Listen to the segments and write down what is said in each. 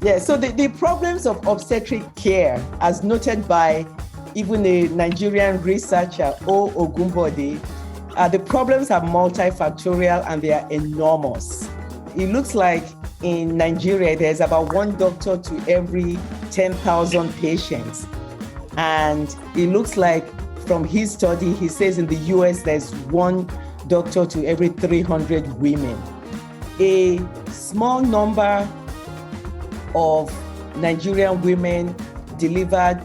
Yeah, so the problems of obstetric care, as noted by even a Nigerian researcher, Able-Bodied, the problems are multifactorial and they are enormous. It looks like in Nigeria, there's about one doctor to every 10,000 patients. And it looks like from his study, he says in the US, there's one doctor to every 300 women. A small number of Nigerian women delivered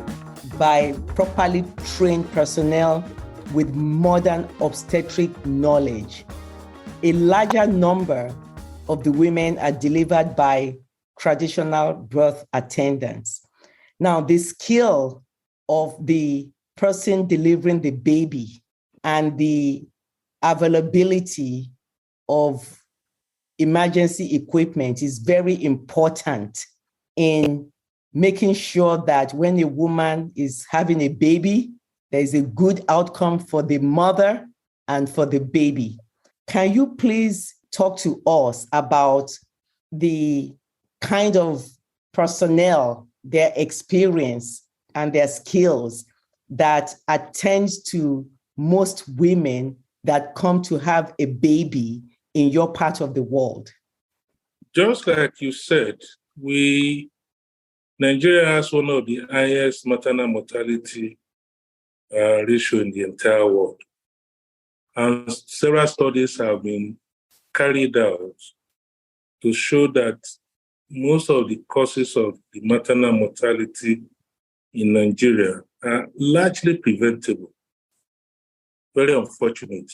by properly trained personnel with modern obstetric knowledge. A larger number of the women are delivered by traditional birth attendants. Now, the skill of the person delivering the baby and the availability of emergency equipment is very important in making sure that when a woman is having a baby, there is a good outcome for the mother and for the baby. Can you please talk to us about the kind of personnel, their experience, and their skills that attend to most women that come to have a baby in your part of the world? Just like you said, Nigeria has one of the highest maternal mortality ratio in the entire world. And several studies have been carried out to show that most of the causes of the maternal mortality in Nigeria are largely preventable. Very unfortunate.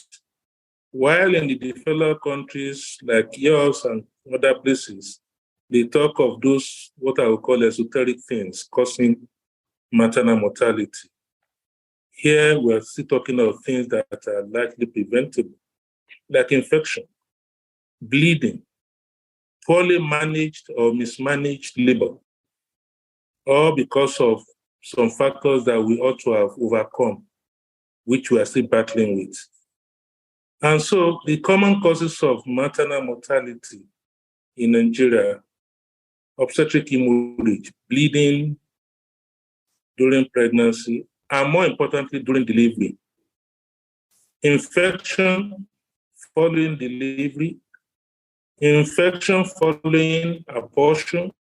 While in the developed countries like yours and other places, they talk of those, what I would call esoteric things, causing maternal mortality. Here, we're still talking of things that are likely preventable, like infection, bleeding, poorly managed or mismanaged labor, or because of some factors that we ought to have overcome, which we are still battling with. And so the common causes of maternal mortality in Nigeria: obstetric hemorrhage, bleeding during pregnancy, and more importantly, during delivery. Infection following delivery, infection following abortion,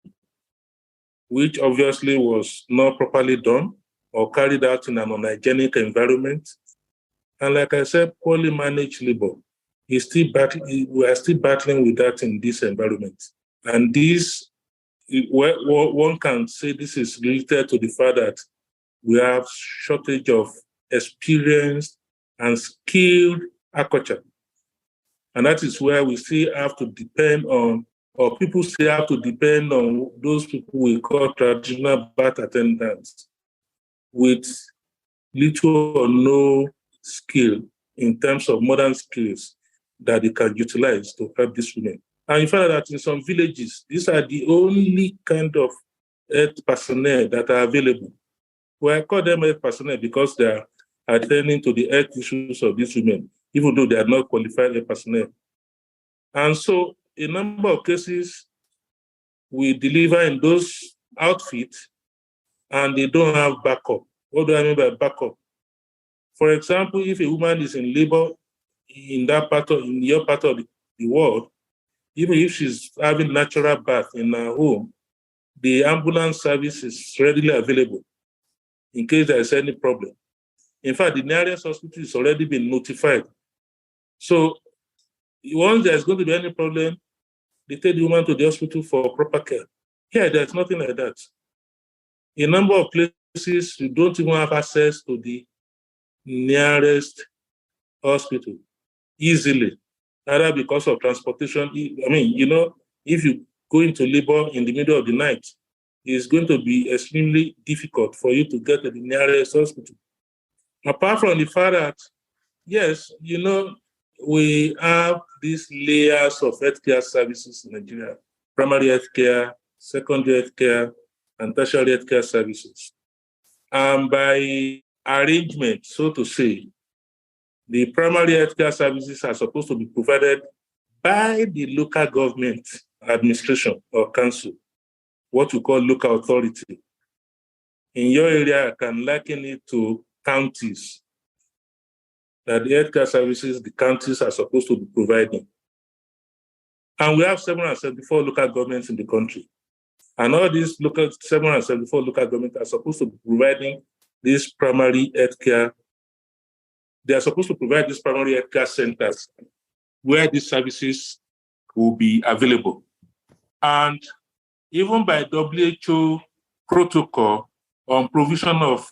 which obviously was not properly done or carried out in an unhygienic environment. And like I said, poorly managed labor. We are still battling with that in this environment. And this, one can say this is related to the fact that we have shortage of experienced and skilled aquaculture. And that is where we still have to depend on, or people still have to depend on those people we call traditional birth attendants with little or no skill in terms of modern skills that they can utilize to help these women. And in fact, that in some villages, these are the only kind of health personnel that are available. Well, I call them health personnel because they are attending to the health issues of these women, even though they are not qualified health personnel. And so, a number of cases, we deliver in those outfits and they don't have backup. What do I mean by backup? For example, if a woman is in labor in your part of the world, even if she's having natural birth in her home, the ambulance service is readily available in case there is any problem. In fact, the nearest hospital has already been notified. So once there's going to be any problem, they take the woman to the hospital for proper care. Here, there's nothing like that. In a number of places, you don't even have access to the nearest hospital easily, either because of transportation. I mean, if you go into labor in the middle of the night, it's going to be extremely difficult for you to get to the nearest hospital. Apart from the fact that, yes, we have these layers of healthcare services in Nigeria: primary healthcare, secondary healthcare, and tertiary healthcare services. And by arrangement, so to say, the primary healthcare services are supposed to be provided by the local government administration or council. what we call local authority. In your area, I can liken it to counties, that the healthcare services the counties are supposed to be providing. And we have 774 local governments in the country. And all these 774 local governments are supposed to be providing this primary healthcare. They are supposed to provide these primary healthcare centers where these services will be available. And even by WHO protocol on provision of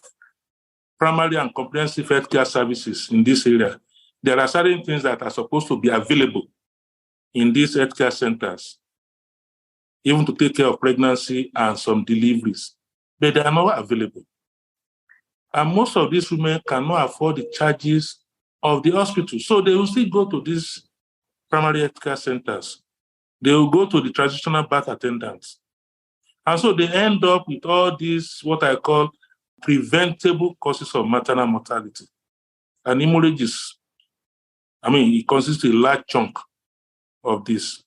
primary and comprehensive healthcare services in this area, there are certain things that are supposed to be available in these healthcare centers, even to take care of pregnancy and some deliveries, but they are not available. And most of these women cannot afford the charges of the hospital. So they will still go to these primary healthcare centers. They will go to the traditional birth attendants. And so they end up with all these, what I call preventable causes of maternal mortality. And hemorrhage is, it consists of a large chunk of this.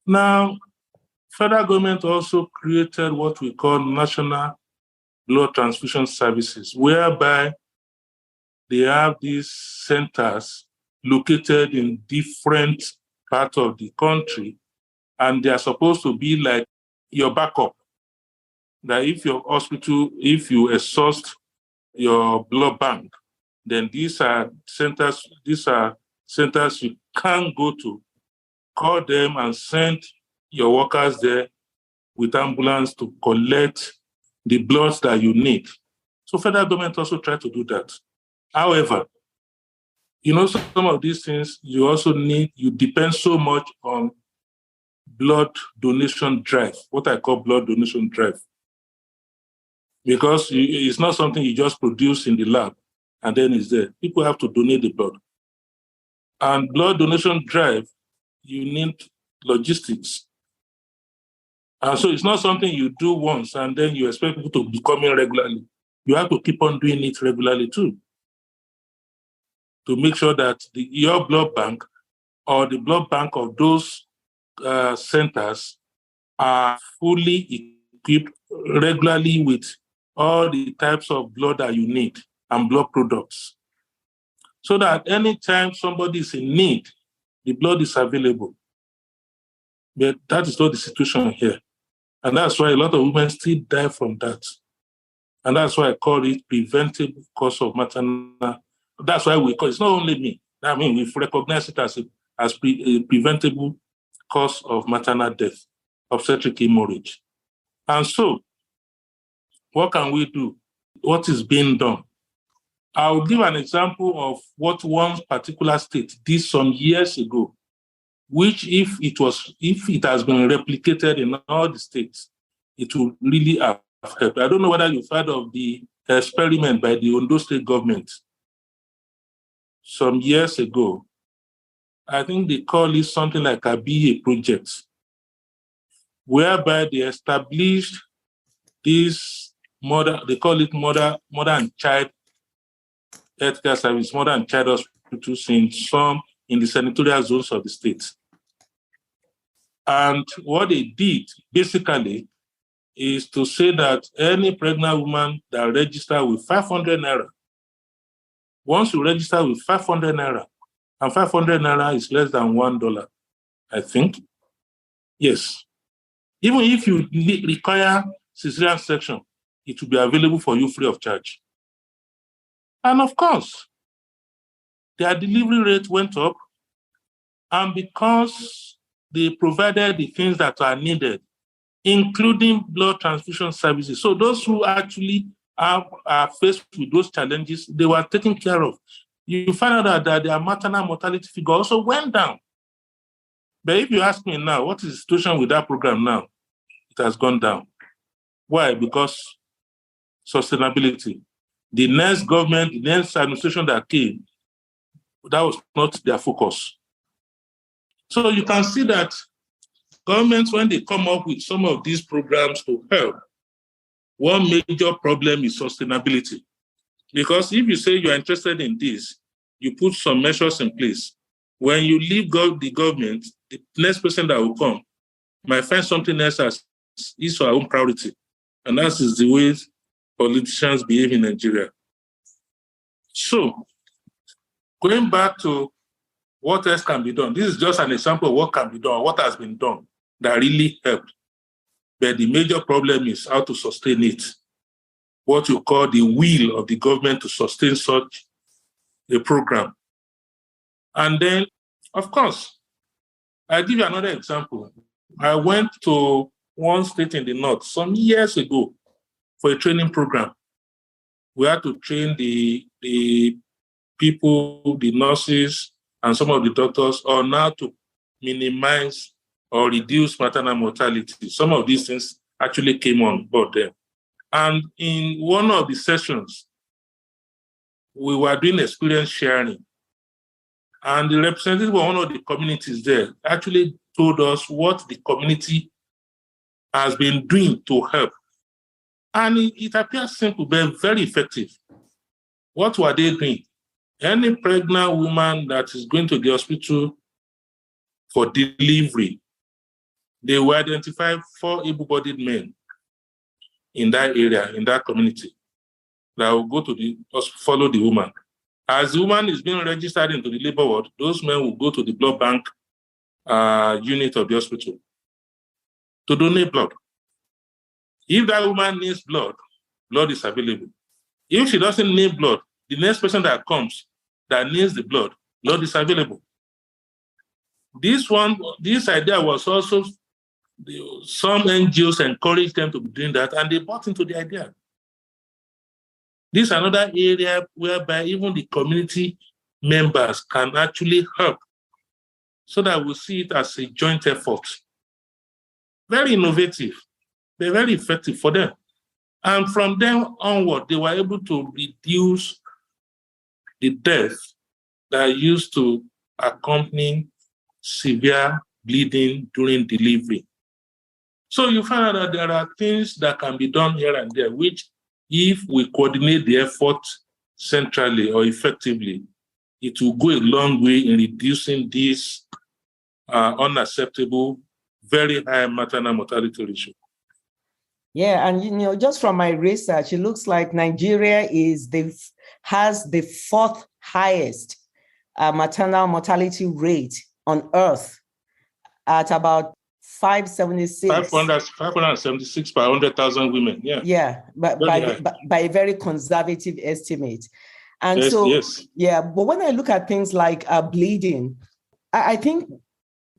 Now, federal government also created what we call national blood transfusion services, whereby they have these centers located in different parts of the country, and they are supposed to be like your backup. That if your hospital, if you exhaust your blood bank, then these are centers you can go to, call them and send your workers there with ambulance to collect the blood that you need. So federal government also try to do that. However, some of these things you depend so much on blood donation drive, what I call blood donation drive. Because it's not something you just produce in the lab and then it's there. People have to donate the blood. And blood donation drive, you need logistics. And so it's not something you do once and then you expect people to be coming regularly. You have to keep on doing it regularly too, to make sure that your blood bank or the blood bank of those centers are fully equipped regularly with all the types of blood that you need and blood products. So that anytime somebody is in need, the blood is available. But that is not the situation here. And that's why a lot of women still die from that. And that's why I call it preventable cause of maternal. That's why we call it. It's not only me. We've recognized it as a preventable cause of maternal death, obstetric hemorrhage. And so, what can we do? What is being done? I'll give an example of what one particular state did some years ago, which if it has been replicated in all the states, it will really have helped. I don't know whether you've heard of the experiment by the Ondo state government some years ago. I think they call it something like a BA project, whereby they established this they call it mother and child healthcare service, mother and child hospitals in the senatorial zones of the state. And what they did basically is to say that any pregnant woman that register with 500 naira, once you register with 500 naira, and 500 naira is less than $1, I think. Yes. Even if you require cesarean section, it will be available for you free of charge. And of course, their delivery rate went up, and because they provided the things that are needed, including blood transfusion services. So those who actually are faced with those challenges, they were taken care of. You find out that their maternal mortality figure also went down. But if you ask me now, what is the situation with that program now? It has gone down. Why? Because sustainability. The next government, the next administration that came, that was not their focus. So you can see that governments, when they come up with some of these programs to help, one major problem is sustainability. Because if you say you're interested in this, you put some measures in place. When you leave the government, the next person that will come might find something else as his or her own priority. And that is the way politicians behave in Nigeria. So, going back to what else can be done, this is just an example of what can be done, what has been done that really helped. But the major problem is how to sustain it. What you call the will of the government to sustain such a program. And then, of course, I'll give you another example. I went to one state in the north some years ago for a training program. We had to train the people, the nurses, and some of the doctors on how to minimize or reduce maternal mortality. Some of these things actually came on board there. And in one of the sessions, we were doing experience sharing. And the representative of one of the communities there actually told us what the community has been doing to help. And it appears simple, but very effective. What were they doing? Any pregnant woman that is going to the hospital for delivery, they will identify 4 able-bodied men in that area, in that community, that will go to follow the woman. As the woman is being registered into the labor ward, those men will go to the blood bank unit of the hospital to donate blood. If that woman needs blood, blood is available. If she doesn't need blood, the next person that comes that needs the blood is available. This idea was also, some NGOs encouraged them to be doing that, and they bought into the idea. This is another area whereby even the community members can actually help, so that we see it as a joint effort. Very innovative, they're very effective for them. And from then onward, they were able to reduce the death that used to accompany severe bleeding during delivery. So you find out that there are things that can be done here and there, which if we coordinate the effort centrally or effectively, it will go a long way in reducing this unacceptable, very high maternal mortality ratio. Yeah, and just from my research, it looks like Nigeria has the 4th highest maternal mortality rate on Earth at about 576 per 100,000 women. Yeah. Yeah, but by a very conservative estimate. And yes. Yeah, but when I look at things like bleeding, I think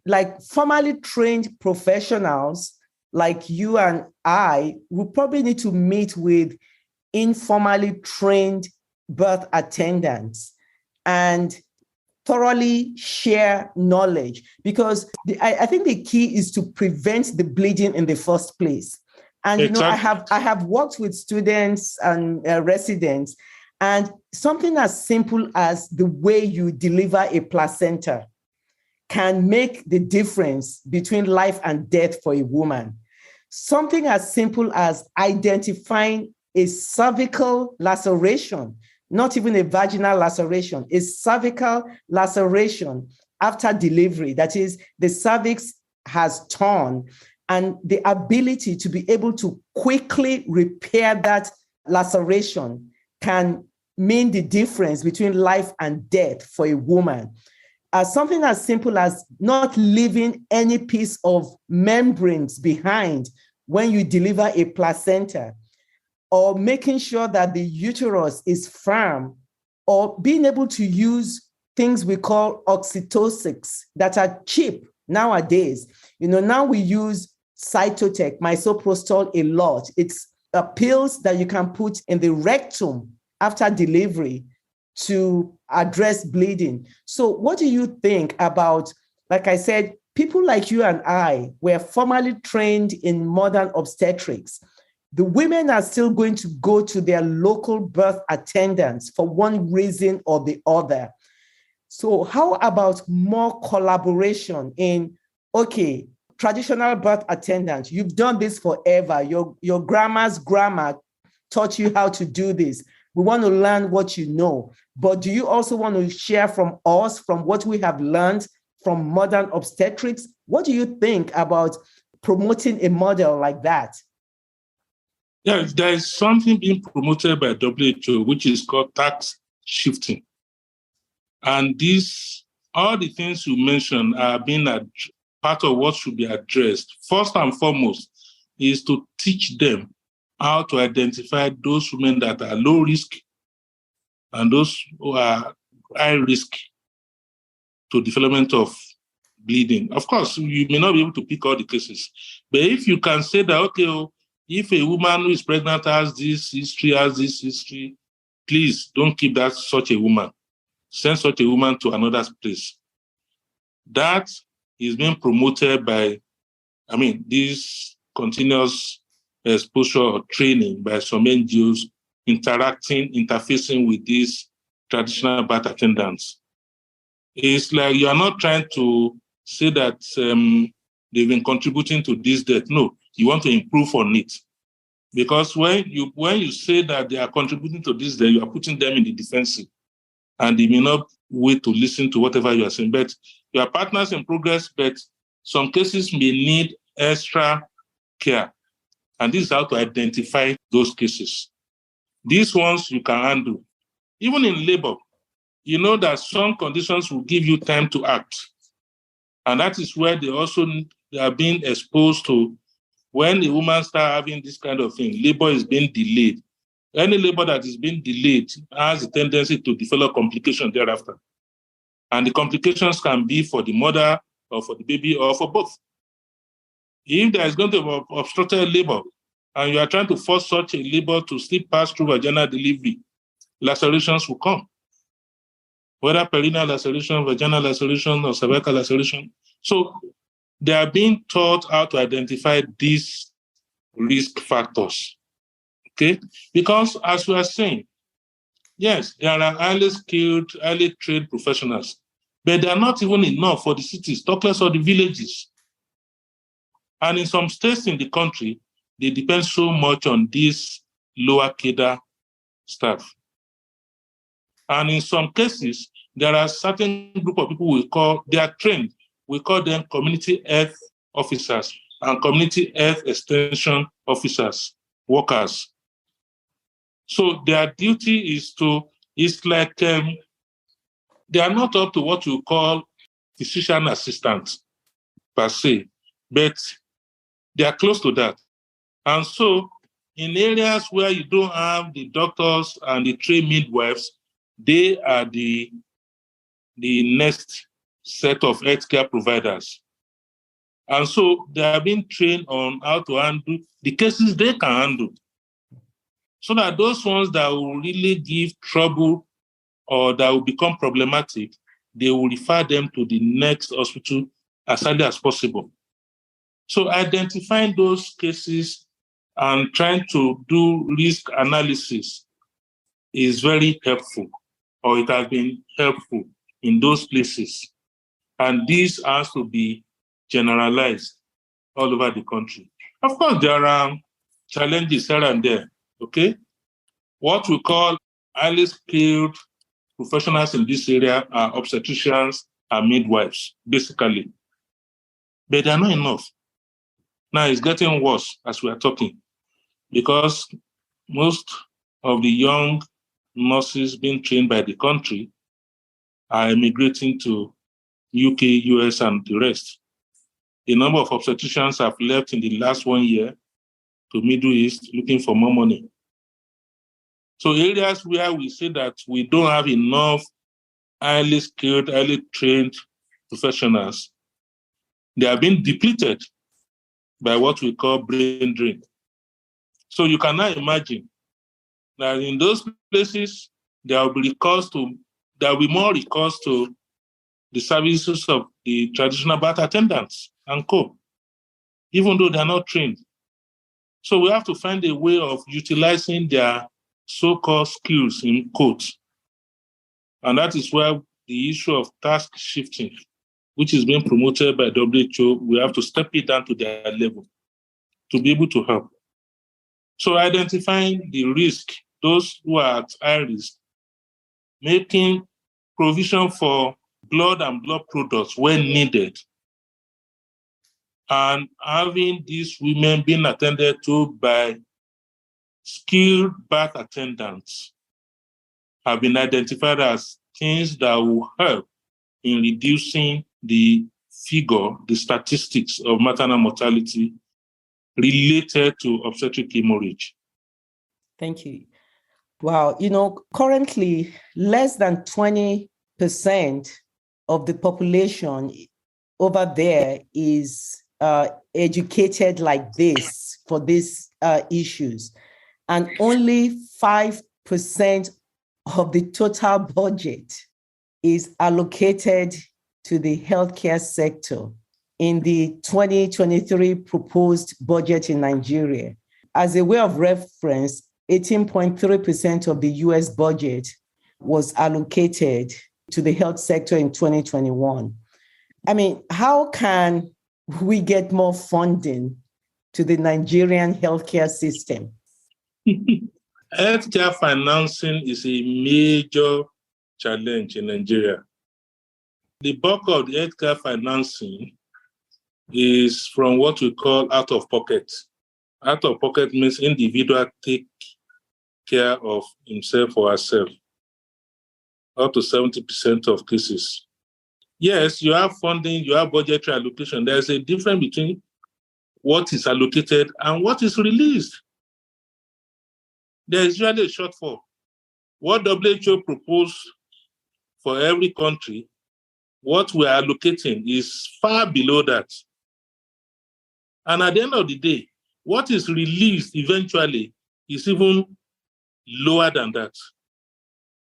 like formally trained professionals like you and I will probably need to meet with informally trained birth attendants and thoroughly share knowledge, because I think the key is to prevent the bleeding in the first place. And exactly. I have worked with students and residents, and something as simple as the way you deliver a placenta can make the difference between life and death for a woman. Something as simple as identifying a cervical laceration, not even a vaginal laceration, a cervical laceration after delivery. That is, the cervix has torn, and the ability to be able to quickly repair that laceration can mean the difference between life and death for a woman. Something as simple as not leaving any piece of membranes behind when you deliver a placenta, or making sure that the uterus is firm, or being able to use things we call oxytocics that are cheap nowadays. Now we use Cytotec, misoprostol a lot. It's pills that you can put in the rectum after delivery to address bleeding. So what do you think about, like I said, people like you and I were formally trained in modern obstetrics. The women are still going to go to their local birth attendants for one reason or the other. So how about more collaboration in, okay, traditional birth attendants, you've done this forever. Your grandma's grandma taught you how to do this. We want to learn what you know, but do you also want to share from us, from what we have learned from modern obstetrics? What do you think about promoting a model like that? Yeah, there is something being promoted by WHO, which is called tax shifting. And all the things you mentioned are being part of what should be addressed. First and foremost is to teach them how to identify those women that are low risk and those who are high risk to development of bleeding. Of course, you may not be able to pick all the cases, but if you can say that, okay, if a woman who is pregnant has this history, please don't keep such a woman. Send such a woman to another place. That is being promoted by, this continuous exposure or training by some NGOs interfacing with these traditional birth attendants. It's like you are not trying to say that they've been contributing to this death. No, you want to improve on it. Because when you say that they are contributing to this death, you are putting them in the defensive. And they may not wait to listen to whatever you are saying. But you are partners in progress, but some cases may need extra care. And this is how to identify those cases. These ones you can handle. Even in labor, you know that some conditions will give you time to act. And that is where they are being exposed to when a woman starts having this kind of thing, labor is being delayed. Any labor that is being delayed has a tendency to develop complications thereafter. And the complications can be for the mother or for the baby or for both. If there is going to be obstructed labor and you are trying to force such a labor to slip past through vaginal delivery, lacerations will come. Whether perineal laceration, vaginal laceration, or cervical laceration. So they are being taught how to identify these risk factors. Okay? Because as we are saying, yes, there are highly skilled, highly trained professionals, but they are not even enough for the cities, talk less of the villages. And in some states in the country, they depend so much on these lower cadre staff. And in some cases, there are certain group of people they are trained. We call them community health officers and community health extension officers, workers. So their duty is like, they are not up to what you call physician assistants per se, but they are close to that. And so in areas where you don't have the doctors and the trained midwives, they are the next set of healthcare providers. And so they are being trained on how to handle the cases they can handle. So that those ones that will really give trouble or that will become problematic, they will refer them to the next hospital as early as possible. So identifying those cases and trying to do risk analysis is very helpful, or it has been helpful in those places. And this has to be generalized all over the country. Of course, there are challenges here and there, okay? What we call highly skilled professionals in this area are obstetricians and midwives, basically. But they are not enough. Now it's getting worse as we are talking, because most of the young nurses being trained by the country are emigrating to UK, US, and the rest. A number of obstetricians have left in the last 1 year to Middle East looking for more money. So areas where we say that we don't have enough highly skilled, highly trained professionals, they are being depleted by what we call brain drain. So you can now imagine that in those places, there will be more recourse to the services of the traditional birth attendants and co, even though they're not trained. So we have to find a way of utilizing their so-called skills in quotes. And that is where the issue of task shifting, which is being promoted by WHO, we have to step it down to their level to be able to help. So identifying the risk, those who are at high risk, making provision for blood and blood products when needed. and having these women being attended to by skilled birth attendants have been identified as things that will help in reducing the figure, the statistics of maternal mortality related to obstetric hemorrhage. Thank you. Wow. Currently, less than 20% of the population over there is educated like this for these issues. And only 5% of the total budget is allocated to the healthcare sector in the 2023 proposed budget in Nigeria. As a way of reference, 18.3% of the US budget was allocated to the health sector in 2021. I mean, how can we get more funding to the Nigerian healthcare system? Healthcare financing is a major challenge in Nigeria. The bulk of the healthcare financing is from what we call out of pocket. Out of pocket means individual take care of himself or herself, up to 70% of cases. Yes, you have funding, you have budgetary allocation. There's a difference between what is allocated and what is released. There is usually a shortfall. What WHO proposed for every country, what we are allocating is far below that. And at the end of the day, what is released eventually is even lower than that.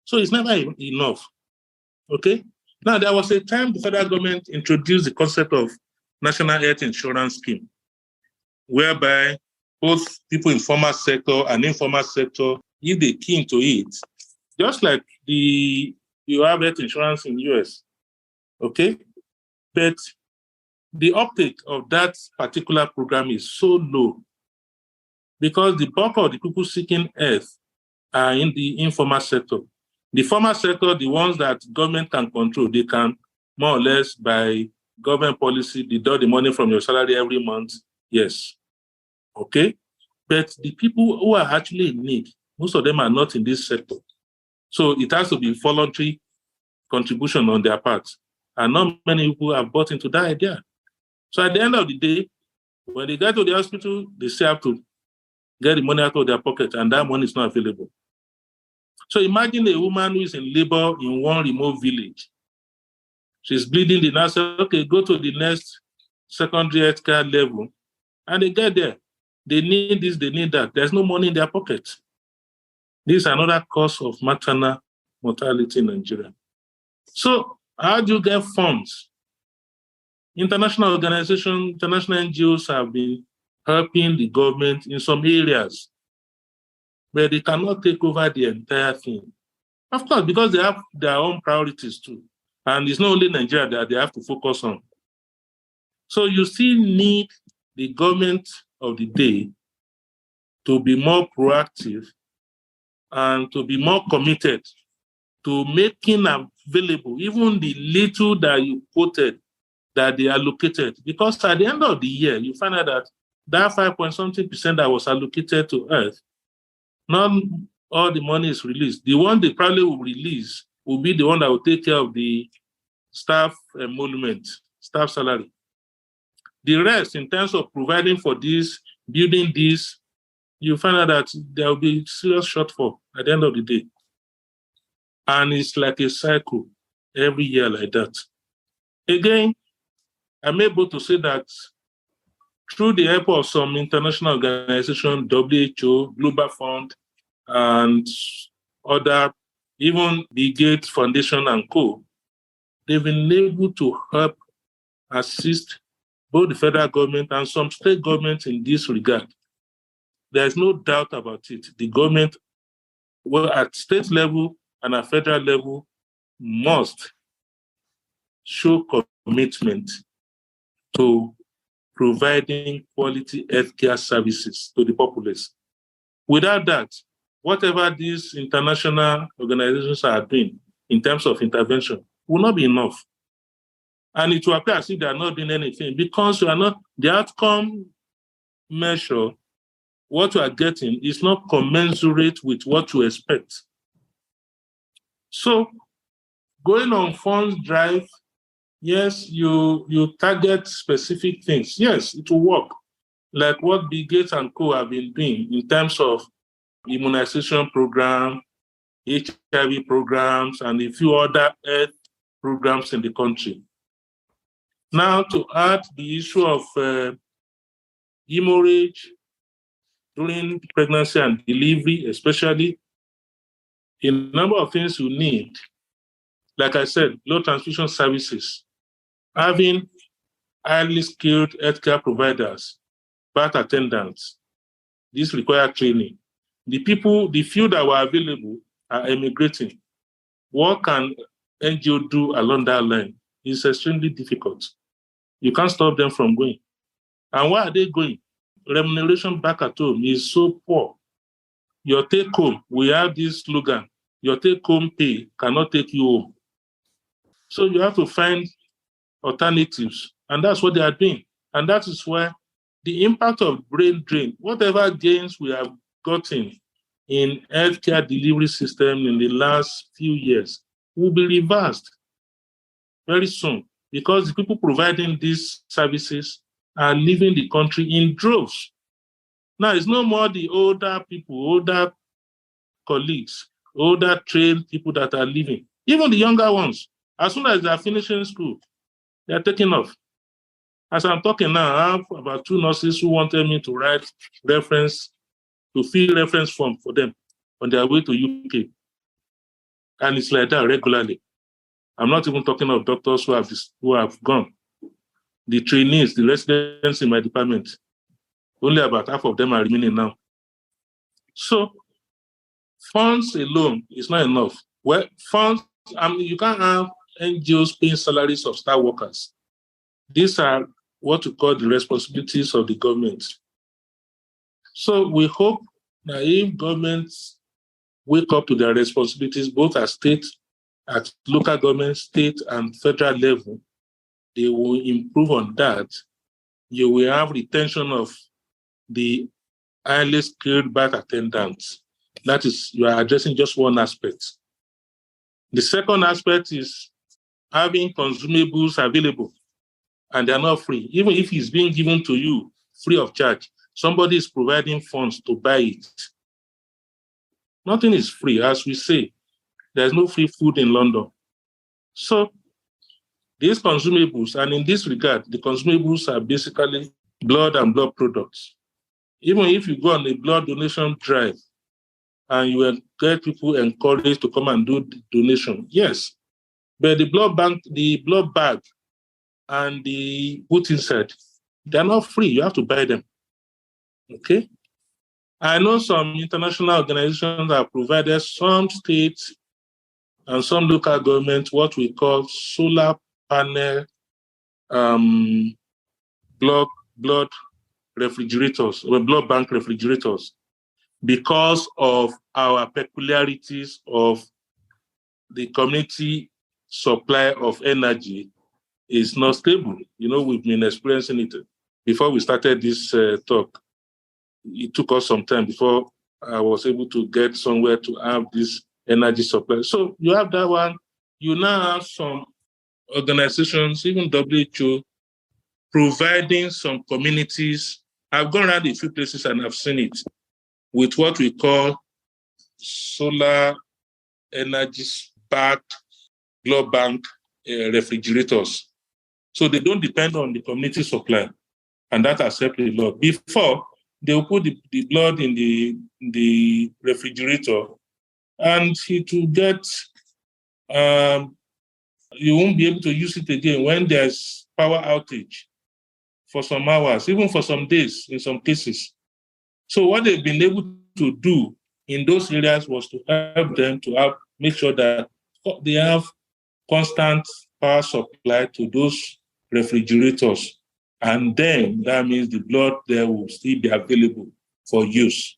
So it's never enough. Okay? Now, there was a time the federal government introduced the concept of National Health Insurance Scheme, whereby both people in formal sector and informal sector, if they key into it, just like you have health insurance in the US, okay? But the uptake of that particular program is so low because the bulk of the people seeking health are in the informal sector. The formal sector, the ones that government can control, they can more or less by government policy deduct the money from your salary every month. Yes. Okay. But the people who are actually in need, most of them are not in this sector. So it has to be voluntary contribution on their part. And not many people have bought into that idea. So at the end of the day, when they get to the hospital, they still have to get the money out of their pocket, and that money is not available. So imagine a woman who is in labor in one remote village. She's bleeding, the nurse says, okay, go to the next secondary health care level. And they get there. They need this, they need that. There's no money in their pocket. This is another cause of maternal mortality in Nigeria. So how do you get funds? International organizations, international NGOs have been helping the government in some areas, but they cannot take over the entire thing. Of course, because they have their own priorities too. And it's not only Nigeria that they have to focus on. So you still need the government of the day to be more proactive and to be more committed to making available even the little that you quoted that they allocated. Because at the end of the year, you find out that 5-point-something% that was allocated to Earth, not all the money is released. The one they probably will release will be the one that will take care of the staff emolument, staff salary. The rest, in terms of providing for this, building this, you find out that there will be serious shortfall at the end of the day. And it's like a cycle every year like that. Again, I'm able to say that through the help of some international organizations, WHO, Global Fund, and other, even the Gates Foundation and co, they've been able to help assist both the federal government and some state governments in this regard. There's no doubt about it. The government, well, at state level and at federal level, must show commitment to providing quality healthcare services to the populace. Without that, whatever these international organizations are doing in terms of intervention will not be enough. And it will appear as if they are not doing anything because you are not, the outcome measure, what you are getting is not commensurate with what you expect. So going on funds drive, yes, you target specific things. Yes, it will work. Like what Bill Gates and co have been doing in terms of immunization program, HIV programs, and a few other health programs in the country. Now, to add the issue of hemorrhage during pregnancy and delivery, especially, a number of things you need, like I said, low transfusion services, having highly skilled healthcare providers, birth attendants. This requires training. The few that were available are emigrating. What can NGO do along that line? It's extremely difficult. You can't stop them from going. And why are they going? Remuneration back at home is so poor. Your take home, we have this slogan, your take home pay cannot take you home. So you have to find alternatives. And that's what they are doing. And that is where the impact of brain drain, whatever gains we have gotten in healthcare delivery system in the last few years will be reversed very soon because the people providing these services are leaving the country in droves. Now, it's no more the older people, older colleagues, older trained people that are leaving. Even the younger ones, as soon as they are finishing school, they are taking off. As I'm talking now, I have about 2 nurses who wanted me to write to fill reference form for them on their way to UK. And it's like that regularly. I'm not even talking of doctors who have gone. The trainees, the residents in my department, only about half of them are remaining now. So funds alone is not enough. Well, funds, you can't have NGOs paying salaries of star workers. These are what we call the responsibilities of the government. So we hope that if governments wake up to their responsibilities, both at state, at local government, state, and federal level, they will improve on that. You will have retention of the highly skilled birth attendants. That is, you are addressing just one aspect. The second aspect is having consumables available, and they are not free. Even if it's being given to you free of charge, somebody is providing funds to buy it. Nothing is free, as we say. There's no free food in London. So these consumables, and in this regard, the consumables are basically blood and blood products. Even if you go on a blood donation drive and you will get people encouraged to come and do the donation, yes. But the blood bag, and the put inside, they're not free. You have to buy them. Okay? I know some international organizations have provided some states and some local governments what we call solar panel blood refrigerators, or blood bank refrigerators, because of our peculiarities of the community supply of energy is not stable. We've been experiencing it before we started this talk. It took us some time before I was able to get somewhere to have this energy supply. So you have that one. You now have some organizations, even WHO, providing some communities. I've gone around a few places and I've seen it with what we call solar energy-backed blood bank refrigerators. So they don't depend on the community supply, and that has helped a lot. Before, they will put the blood in the refrigerator, and it will get, you won't be able to use it again when there's power outage for some hours, even for some days in some cases. So what they've been able to do in those areas was to help them to make sure that they have constant power supply to those refrigerators. And then that means the blood there will still be available for use.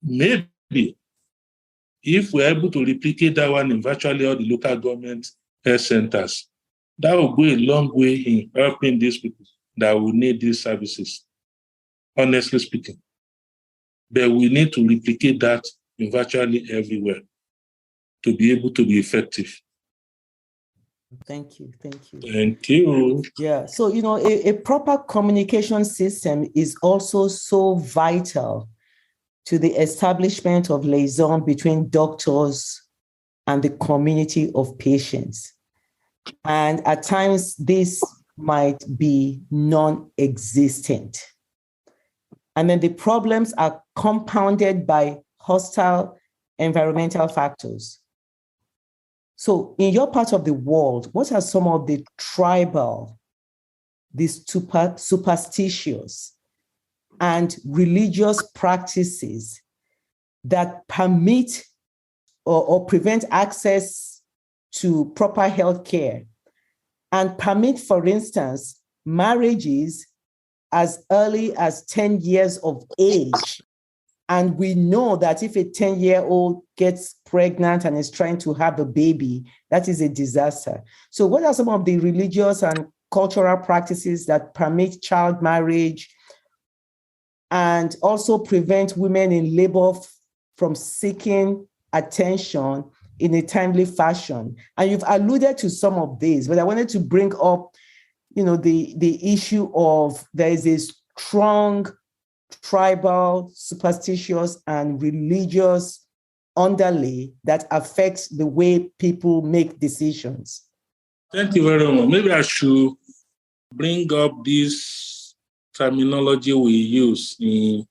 Maybe if we're able to replicate that one in virtually all the local government health centers, That will go a long way in helping these people that will need these services, honestly speaking. But we need to replicate that in virtually everywhere to be able to be effective. Thank you. Thank you. Thank you. Yeah. So, a proper communication system is also so vital to the establishment of liaison between doctors and the community of patients. And at times, this might be non-existent. And then the problems are compounded by hostile environmental factors. So in your part of the world, what are some of the tribal, these superstitious and religious practices that permit or prevent access to proper health care and permit, for instance, marriages as early as 10 years of age? And we know that if a 10-year-old gets pregnant and is trying to have a baby, that is a disaster. So what are some of the religious and cultural practices that permit child marriage and also prevent women in labor from seeking attention in a timely fashion? And you've alluded to some of these, but I wanted to bring up, the issue of there is a strong tribal, superstitious, and religious underlay that affects the way people make decisions. Thank you very much. Maybe I should bring up this terminology we use in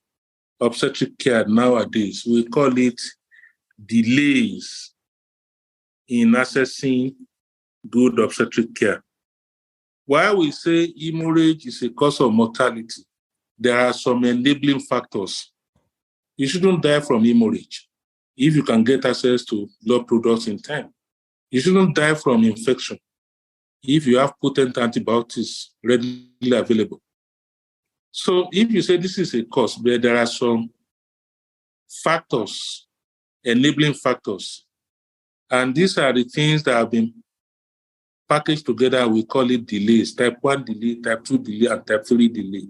obstetric care nowadays. We call it delays in accessing good obstetric care. While we say hemorrhage is a cause of mortality, there are some enabling factors. You shouldn't die from hemorrhage if you can get access to blood products in time. You shouldn't die from infection if you have potent antibiotics readily available. So if you say this is a cause, but there are some factors, enabling factors, and these are the things that have been packaged together. We call it delays: type 1 delay, type 2 delay, and type 3 delay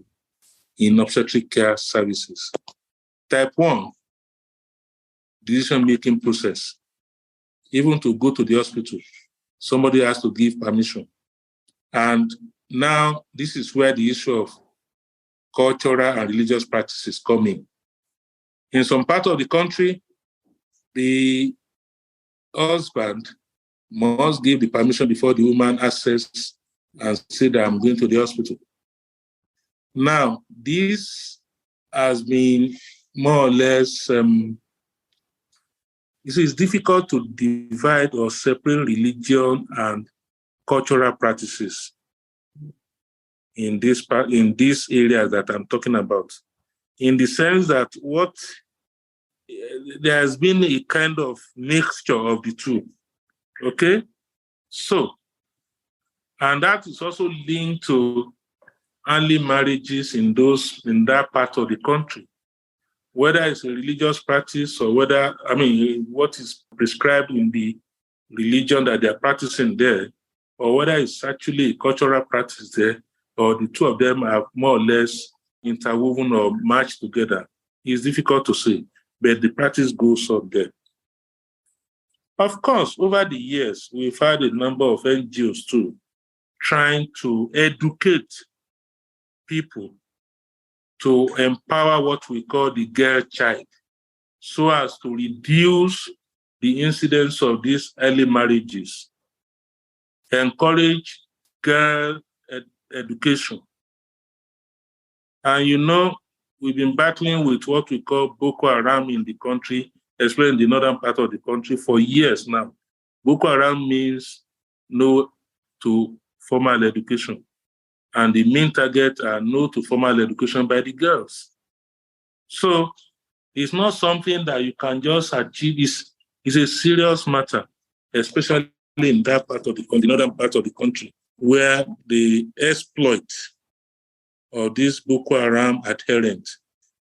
in obstetric care services. Type 1, decision-making process. Even to go to the hospital, somebody has to give permission. And now this is where the issue of cultural and religious practices come in. In some part of the country, the husband must give the permission before the woman access and say that I'm going to the hospital. Now, this has been more or less, it's difficult to divide or separate religion and cultural practices in these areas that I'm talking about, in the sense that there has been a kind of mixture of the two. Okay? So, and that is also linked to early marriages in that part of the country, whether it's a religious practice or what is prescribed in the religion that they're practicing there, or whether it's actually a cultural practice there, or the two of them are more or less interwoven or matched together. It's difficult to say, but the practice goes on there. Of course, over the years, we've had a number of NGOs too, trying to educate people to empower what we call the girl child, so as to reduce the incidence of these early marriages, encourage girl education. And we've been battling with what we call Boko Haram in the country, especially in the northern part of the country, for years now. Boko Haram means no to formal education. And the main target are no to formal education by the girls. So it's not something that you can just achieve. It's a serious matter, especially in that part of the northern part of the country, where the exploit of this Boko Haram adherent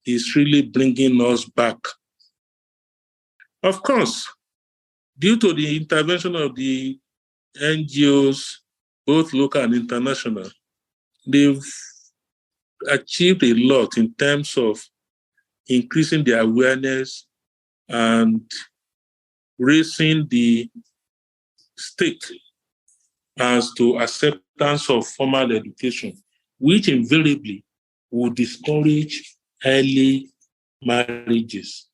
is really bringing us back. Of course, due to the intervention of the NGOs, both local and international, they've achieved a lot in terms of increasing the awareness and raising the stake as to acceptance of formal education, which invariably would discourage early marriages.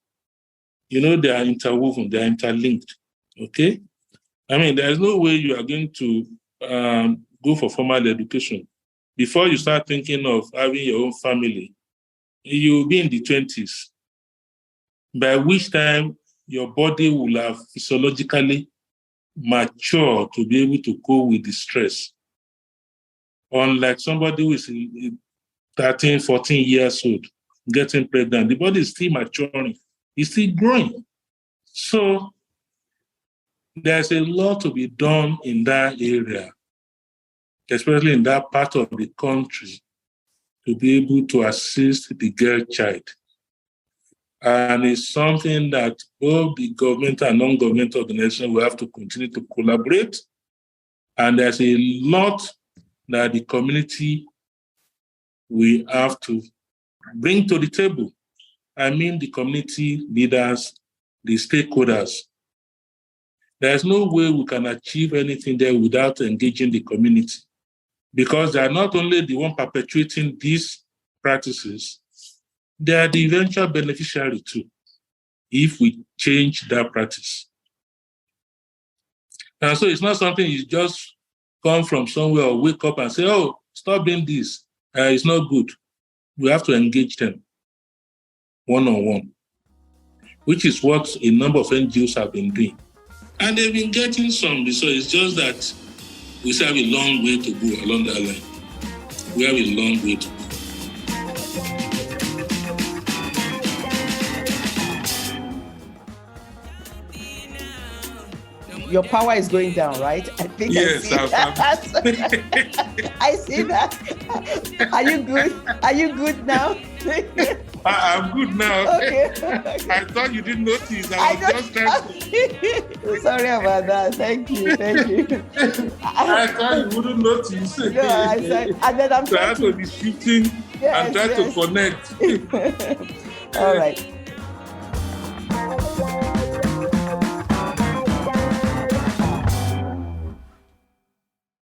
You know, they are interwoven, they are interlinked, okay? I mean, there's no way you are going to go for formal education. Before you start thinking of having your own family, you'll be in the 20s, by which time your body will have physiologically matured to be able to cope with the stress. Unlike somebody who is 13, 14 years old, getting pregnant, the body is still maturing, it's still growing. So there's a lot to be done in that area, especially in that part of the country, to be able to assist the girl child. And it's something that both the government and non-government organizations will have to continue to collaborate. And there's a lot that the community will have to bring to the table. I mean, the community leaders, the stakeholders. There's no way we can achieve anything there without engaging the community, because they are not only the one perpetuating these practices, they are the eventual beneficiary too, if we change that practice. And so it's not something you just come from somewhere or wake up and say, oh, stop doing this. It's not good. We have to engage them one-on-one, which is what a number of NGOs have been doing. And they've been getting some. So it's just that we still have a long way to go along that line. We have a long way to go. Your power is going down, right? I think yes, I see that. Are you good? Are you good now? I'm good now. Okay. I thought you didn't notice. I was just trying to... Sorry about that. Thank you. I thought you wouldn't notice. No, I said, and then I'm trying to be shifting and trying to connect. All right.